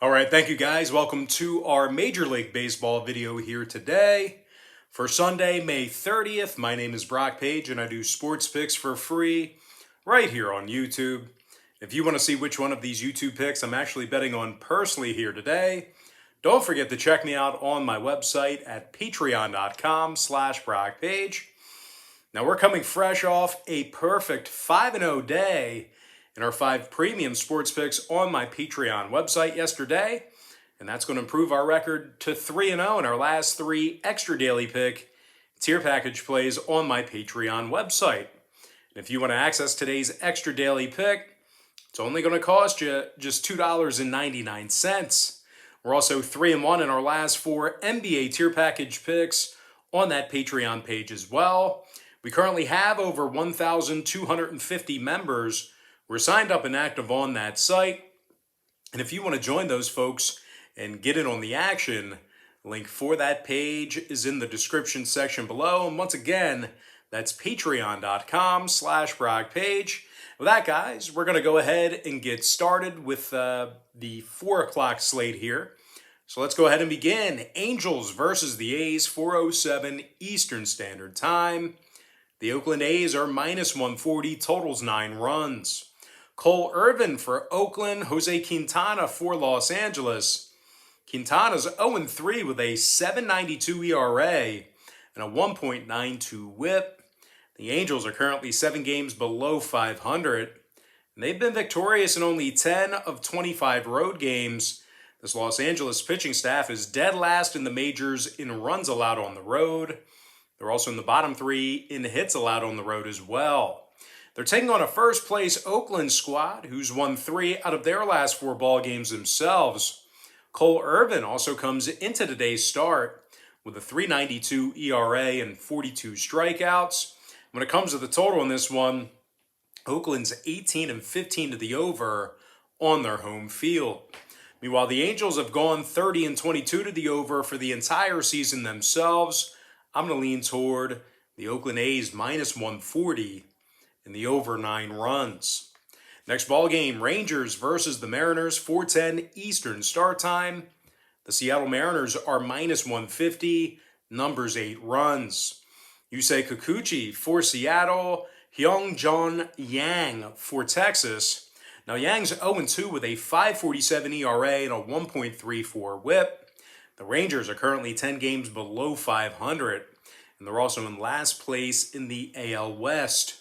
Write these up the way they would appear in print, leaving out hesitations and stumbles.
All right, thank you guys. Welcome to our Major League Baseball video here today. For Sunday, May 30th, my name is Brock Page and I do sports picks for free right here on YouTube. If you want to see which one of these YouTube picks I'm actually betting on personally here today, don't forget to check me out on my website at patreon.com/BrockPage. Now we're coming fresh off a perfect 5-0 day in our 5 premium sports picks on my Patreon website yesterday. And that's going to improve our record to 3-0 in our last 3 extra daily pick tier package plays on my Patreon website. And if you want to access today's extra daily pick, it's only going to cost you just $2.99. We're also 3-1 in our last 4 NBA tier package picks on that Patreon page as well. We currently have over 1,250 members. We're signed up and active on that site. And if you want to join those folks and get in on the action, link for that page is in the description section below. And once again, that's patreon.com/BrockPage. With that, guys, we're going to go ahead and get started with the 4 o'clock slate here. So let's go ahead and begin. Angels versus the A's, 4:07 Eastern Standard Time. The Oakland A's are -140, totals 9 runs. Cole Irvin for Oakland, Jose Quintana for Los Angeles. Quintana's 0-3 with a 7.92 ERA and a 1.92 whip. The Angels are currently 7 games below 500, and they've been victorious in only 10 of 25 road games. This Los Angeles pitching staff is dead last in the majors in runs allowed on the road. They're also in the bottom 3 in hits allowed on the road as well. They're taking on a first-place Oakland squad who's won 3 out of their last 4 ball games themselves. Cole Irvin also comes into today's start with a 3.92 ERA and 42 strikeouts. When it comes to the total in this one, Oakland's 18-15 to the over on their home field. Meanwhile, the Angels have gone 30-22 to the over for the entire season themselves. I'm going to lean toward the Oakland A's -140 and the over 9 runs. Next ball game, Rangers versus the Mariners, 4:10 Eastern start time. The Seattle Mariners are -150, numbers 8 runs. Yusei Kikuchi for Seattle, Hyung-Jong Yang for Texas. Now Yang's 0-2 with a 5.47 ERA and a 1.34 whip. The Rangers are currently 10 games below 500, and they're also in last place in the AL West.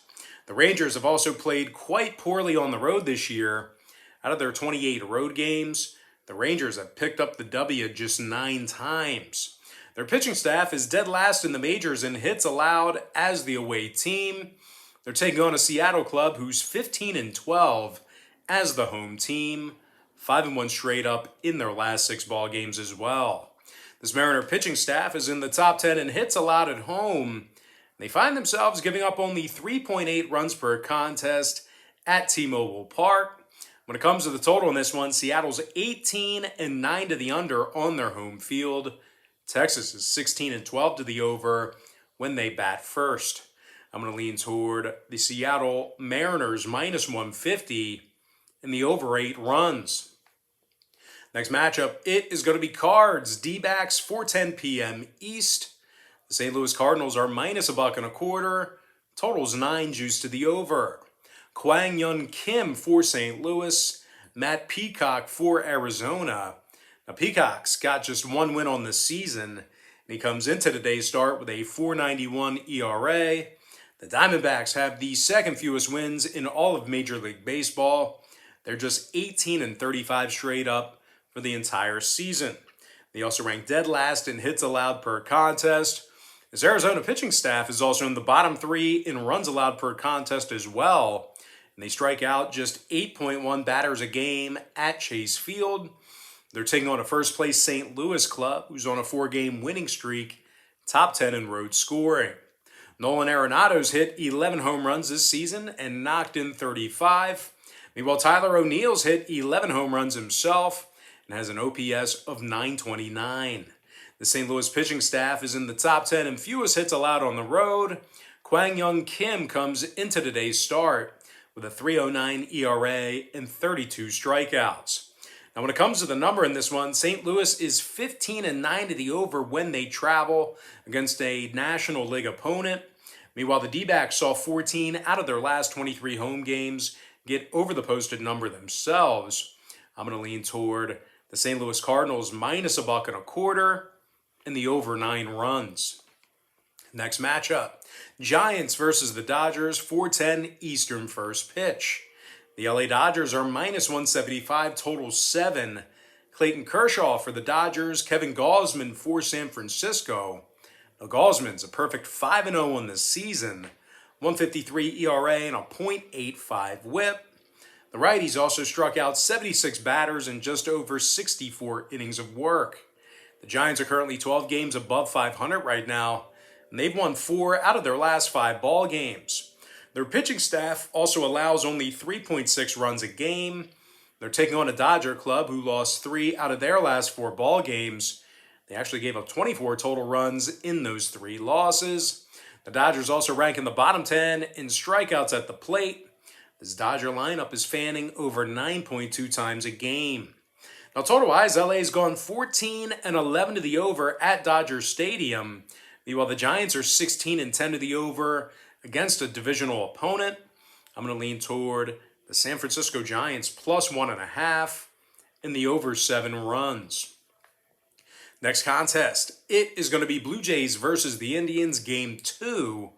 The Rangers have also played quite poorly on the road this year. Out of their 28 road games, the Rangers have picked up the W just 9 times. Their pitching staff is dead last in the majors in hits allowed as the away team. They're taking on a Seattle club who's 15-12 as the home team, 5-1 straight up in their last 6 ball games as well. This Mariner pitching staff is in the top 10 in hits allowed at home. They find themselves giving up only 3.8 runs per contest at T-Mobile Park. When it comes to the total in this one, Seattle's 18-9 to the under on their home field. Texas is 16-12 to the over when they bat first. I'm going to lean toward the Seattle Mariners -150 and the over 8 runs. Next matchup, it is going to be Cards, D-backs, 4:10 p.m. East. The St. Louis Cardinals are -$1.25. Totals 9, juice to the over. Kwang Yun Kim for St. Louis. Matt Peacock for Arizona. Now Peacock's got just 1 win on the season, and he comes into today's start with a 4.91 ERA. The Diamondbacks have the second fewest wins in all of Major League Baseball. They're just 18-35 straight up for the entire season. They also rank dead last in hits allowed per contest. This Arizona pitching staff is also in the bottom 3 in runs allowed per contest as well. And they strike out just 8.1 batters a game at Chase Field. They're taking on a first-place St. Louis club who's on a 4-game winning streak, top 10 in road scoring. Nolan Arenado's hit 11 home runs this season and knocked in 35. Meanwhile, Tyler O'Neill's hit 11 home runs himself and has an OPS of 929. The St. Louis pitching staff is in the top 10 in fewest hits allowed on the road. Kwang Yun Kim comes into today's start with a 3.09 ERA and 32 strikeouts. Now, when it comes to the number in this one, St. Louis is 15-9 to the over when they travel against a National League opponent. Meanwhile, the D-backs saw 14 out of their last 23 home games get over the posted number themselves. I'm going to lean toward the St. Louis Cardinals minus $1.25 and the over 9 runs. Next matchup, Giants versus the Dodgers, 4:10 Eastern first pitch. The LA Dodgers are minus 175, total 7. Clayton Kershaw for the Dodgers, Kevin Gausman for San Francisco. Now, Gausman's a perfect 5-0 on this season, 1.53 ERA and a .85 whip. The righties also struck out 76 batters in just over 64 innings of work. The Giants are currently 12 games above 500 right now, and they've won 4 out of their last 5 ball games. Their pitching staff also allows only 3.6 runs a game. They're taking on a Dodger club who lost 3 out of their last 4 ball games. They actually gave up 24 total runs in those 3 losses. The Dodgers also rank in the bottom 10 in strikeouts at the plate. This Dodger lineup is fanning over 9.2 times a game. Now, total-wise, LA's gone 14-11 to the over at Dodger Stadium. Meanwhile, the Giants are 16-10 to the over against a divisional opponent. I'm going to lean toward the San Francisco Giants plus 1.5 and the over 7 runs. Next contest, it is going to be Blue Jays versus the Indians, Game 2.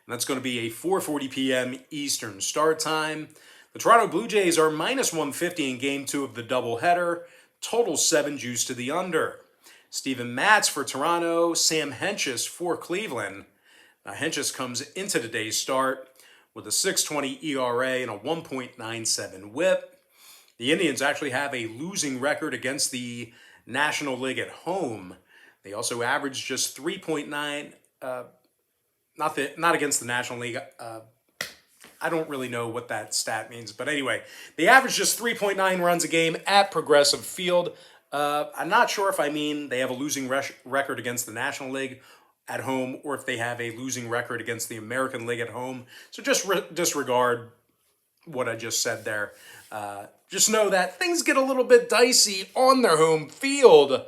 And that's going to be a 4:40 p.m. Eastern start time. The Toronto Blue Jays are minus 150 in Game 2 of the doubleheader. Total 7 juice to the under. Steven Matz for Toronto, Sam Hentges for Cleveland. Now, Hentges comes into today's start with a 6.20 ERA and a 1.97 whip. The Indians actually have a losing record against the National League at home. They also average just 3.9, not against the National League. I don't really know what that stat means. But anyway, they average just 3.9 runs a game at Progressive Field. I'm not sure if I mean they have a losing record against the National League at home or if they have a losing record against the American League at home. So just disregard what I just said there. Just know that things get a little bit dicey on their home field.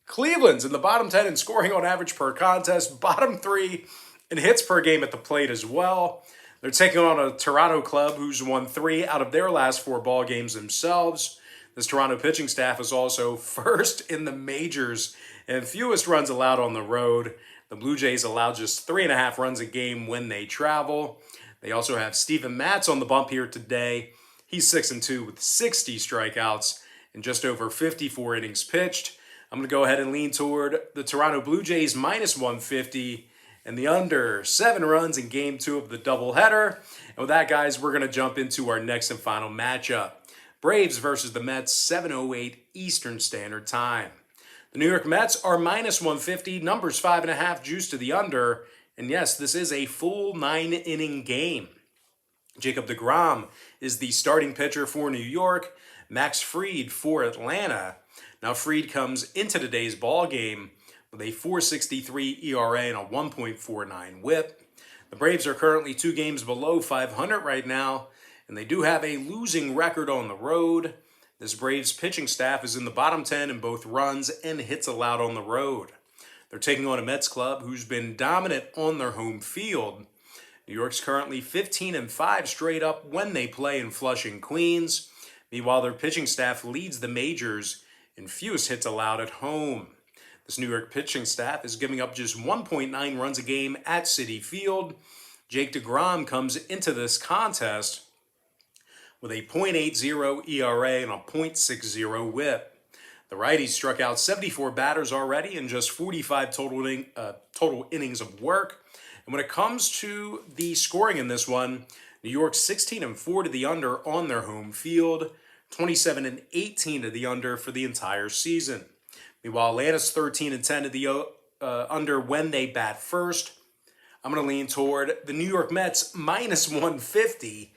Cleveland's in the bottom 10 in scoring on average per contest, bottom 3 in hits per game at the plate as well. They're taking on a Toronto club who's won 3 out of their last 4 ball games themselves. This Toronto pitching staff is also first in the majors and fewest runs allowed on the road. The Blue Jays allow just 3.5 runs a game when they travel. They also have Steven Matz on the bump here today. He's 6-2 with 60 strikeouts and just over 54 innings pitched. I'm going to go ahead and lean toward the Toronto Blue Jays minus 150 and the under 7 runs in Game 2 of the doubleheader. And with that, guys, we're going to jump into our next and final matchup. Braves versus the Mets, 7:08 Eastern Standard Time. The New York Mets are minus 150, numbers 5.5, juice to the under. And yes, this is a full 9-inning game. Jacob deGrom is the starting pitcher for New York. Max Fried for Atlanta. Now, Fried comes into today's ball game with a 4.63 ERA and a 1.49 whip. The Braves are currently 2 games below 500 right now, and they do have a losing record on the road. This Braves pitching staff is in the bottom 10 in both runs and hits allowed on the road. They're taking on a Mets club who's been dominant on their home field. New York's currently 15-5 straight up when they play in Flushing, Queens. Meanwhile, their pitching staff leads the majors in fewest hits allowed at home. This New York pitching staff is giving up just 1.9 runs a game at Citi Field. Jake deGrom comes into this contest with a .80 ERA and a .60 whip. The righties struck out 74 batters already in just 45 total innings of work. And when it comes to the scoring in this one, New York's 16-4 to the under on their home field, 27-18 to the under for the entire season. Meanwhile, Atlanta's 13-10 to the under when they bat first. I'm going to lean toward the New York Mets minus 150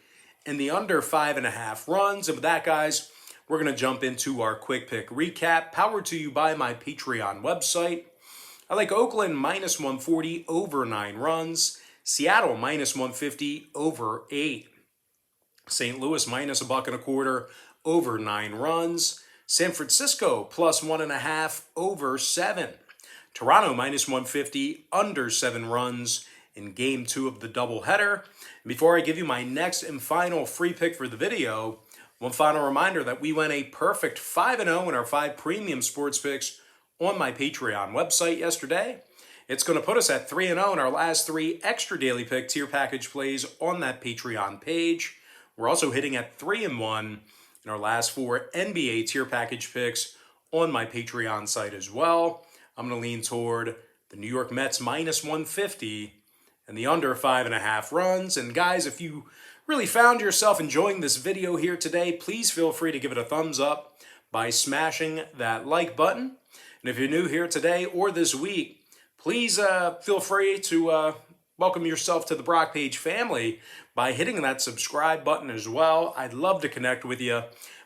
and the under 5.5 runs. And with that, guys, we're going to jump into our quick pick recap, powered to you by my Patreon website. I like Oakland minus 140 over 9 runs. Seattle minus 150 over 8. St. Louis minus $1.25 over 9 runs. San Francisco plus 1.5 over 7. Toronto minus 150 under 7 runs in game 2 of the doubleheader. Before I give you my next and final free pick for the video, one final reminder that we went a perfect 5-0 in our 5 premium sports picks on my Patreon website yesterday. It's going to put us at 3-0 in our last 3 extra daily pick tier package plays on that Patreon page. We're also hitting at 3-1 in our last 4 NBA tier package picks on my Patreon site as well. I'm going to lean toward the New York Mets minus 150 and the under 5.5 runs. And guys, if you really found yourself enjoying this video here today, please feel free to give it a thumbs up by smashing that like button. And if you're new here today or this week, please feel free to welcome yourself to the Brock Page family by hitting that subscribe button as well. I'd love to connect with you.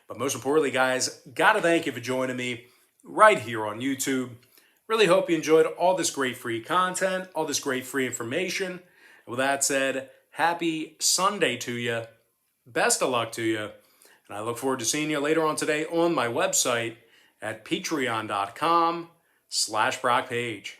But most importantly, guys, gotta thank you for joining me right here on YouTube. Really hope you enjoyed all this great free content, all this great free information. And with that said, happy Sunday to you. Best of luck to you. And I look forward to seeing you later on today on my website at patreon.com/BrockPage.